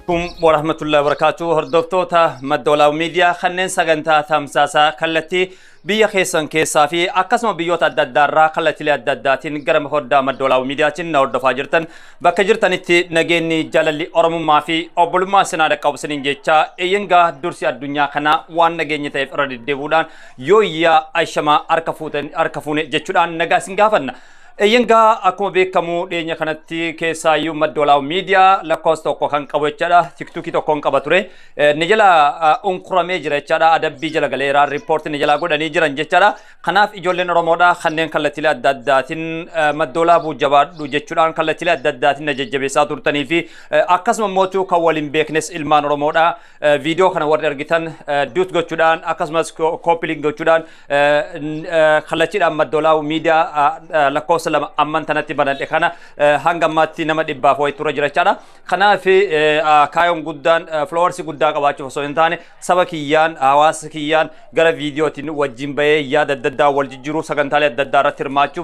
ورحمة الله وبركاته هردفتوتا مدولا ميديا خنن سجنتا ثمساسا كلتي بيا خيسان كيسا في أقسم بيوت الددارة كلتي للدداتين جرم هردا مدولا ميديا تين نورد فاجرتن بكجرتن إتي نجيني جلالي أرم ما في أبول ما سنادة كوسنين جيتشا إينغا درسي الدنيا خنا وان نجيني تيف رد ديبودان يو يا أيشما أركفون جيتشودان نجاسينغافن Eyenga aku bekamu denya kanati kesayu madola media la kosto ko kan kawechada tiktuki to kon kabature nijala unkrame jira chada ada bijala galera report nijala goda nijiran jechada kanaf ijolen romoda khannen kallatila daddatin madola bu jabad du jechudan kallatila daddatin najjabe saturtani fi akasma motu kawalin beknes ilman romoda video kana warder gitan dut gochudan akasma copying gochudan khallatila madola media la لما أمن تنتي بنا كنا هنگاماتي نما دبا فوي تورا جرا چادا خنا في كايوم قدان فلورسي قدا كباچو فسوينتاني سبكيان آواسكيان غرا فيديو تين وجيم بي يا دددا والجيرو سغنتالي ددارا ترماچو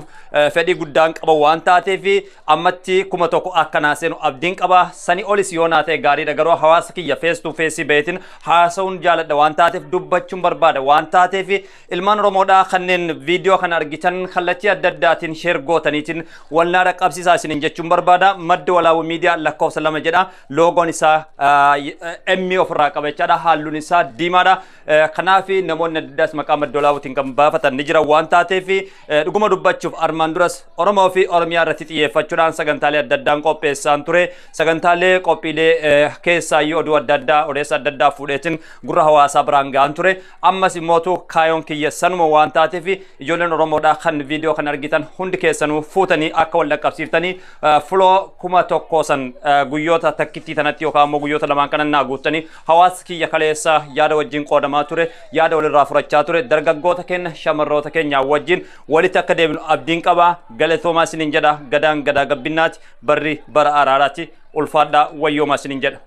فدي قدان كبا وانتاتي في أمتي كوماتوكو أكناسينو أبدين كبا سني أوليسيوناتي غاري دغرو حواسكي يا فيس تو فيسي بيتين حاسون جالد وانتاتي دبچم برباد وانتاتي في المان رومودا خنن فيديو خن ارغيتن خلتي دداتين شير gootaniitin walnaara qabsiisaa isin jechuun barbaada madda walaawu miidiyaa lakkoofsa lama jedha loogoon isaa emmi ofirraa qabachaadha halluun isaa diimaadha kanaaf namoonni daddaas maqaa madda walaawutiin kan baafatan ni jira waan taateef dhuguma dubbachuuf armaan duras Oromoo fi Oromiyaa irratti xiyyeeffachuudhaan sagantaalee adda addaan qopheessaan ture sagantaalee qophiilee keessaayyuu oduu adda addaa odeessa adda addaa fuudheetiin gurra hawaasaa biraan ga'an ture ammas immoo kaayoon kiyya sanuma waan taateef ijoolleen Oromoodhaa kan viidiyoo kan argitan hundi سنو فوتني أكوال لك أبصرتني فلو كما تقصن غيوتا تكتي تناتي وكامو غيوتا لما كنا ناقوتني هواسكي يخليسا يادا وجين قدماتوري يادا ولي رافراتشاتوري درجة غوتا كن شمروتا كن يا وجين ولي تكدم أبدين كبا غلطو ما سننجدا غدان غدا غبينات بري بر أراراتي الفادا ويو ما سننجدا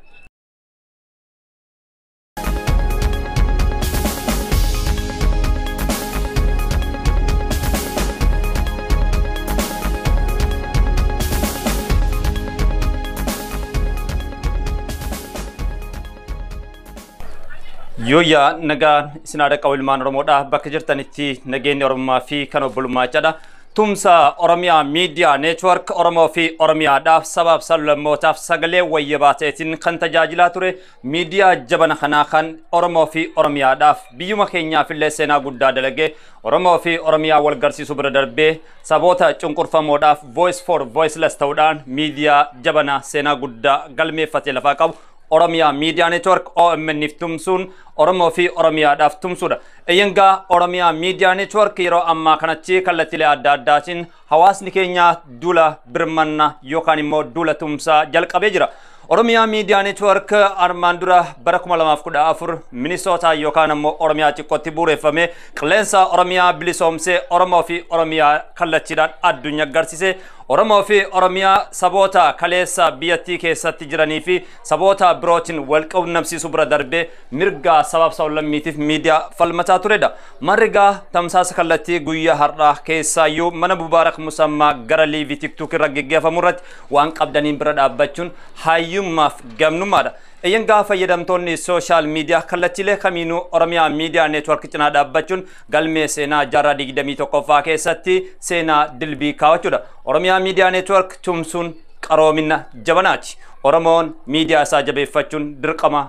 يويا نجا سنادة قول مان رمودا بكجرتنيتي نجين أورما في كانوا بلوما جدا تمسا أورميا ميديا نتورك أورما في أورميا داف سبب سلم موتاف سجلة ويباتين كنت جاجلاتوري ميديا جبنا خناخن أورما في أورميا داف بيوم كينيا في اللسنا قد دلقة أورما في أورميا والجرسي سوبر به سبوتا چونكور فموداف voice for voiceless تودان ميديا جبنا سنا قد قلمي فتيل فاكو Oromia Media Network OMN Niftumsun Oromo fi Oromia daftumsuda eyenga Oromia Media Network yero amma kanachi kallatile adda addatin hawasni Kenya dula birmanna yokani mo dula tumsa jalqabe jira Oromia Media Network Armandura barakumalamaaf kuda afur Minnesota yokana mo Oromia chiqotti buurefame qlensa Oromia bilisomse Oromo fi Oromia kallachidan addunya garsise Oromo fi Oromia sabota kalesa biyatti keessatti jiranii fi sabota birootin walqaw namsiisu bira darbe mirga sabab sawlammiitiif media falmataa turedha marga tamsaasa kallatti guyyaa har'a keessaayyuu mana Mubaarak Musamma gara liivi TikTok irra geggeeffamurratti waan qabdaniin bira dhaabbachuun hayyummaaf gamnummaadha eyenga fayyadamtoonni social media kallattilee kamiinuu Oromia Media Network cinaa dhaabbachuun galmee seenaa jaarraa 21ffaa keessatti seenaa dilbii kaawwachuudha Oromia Media Network tumsuun qaroomina jabanaati Oromoon media isaa jabeeffachuun dirqama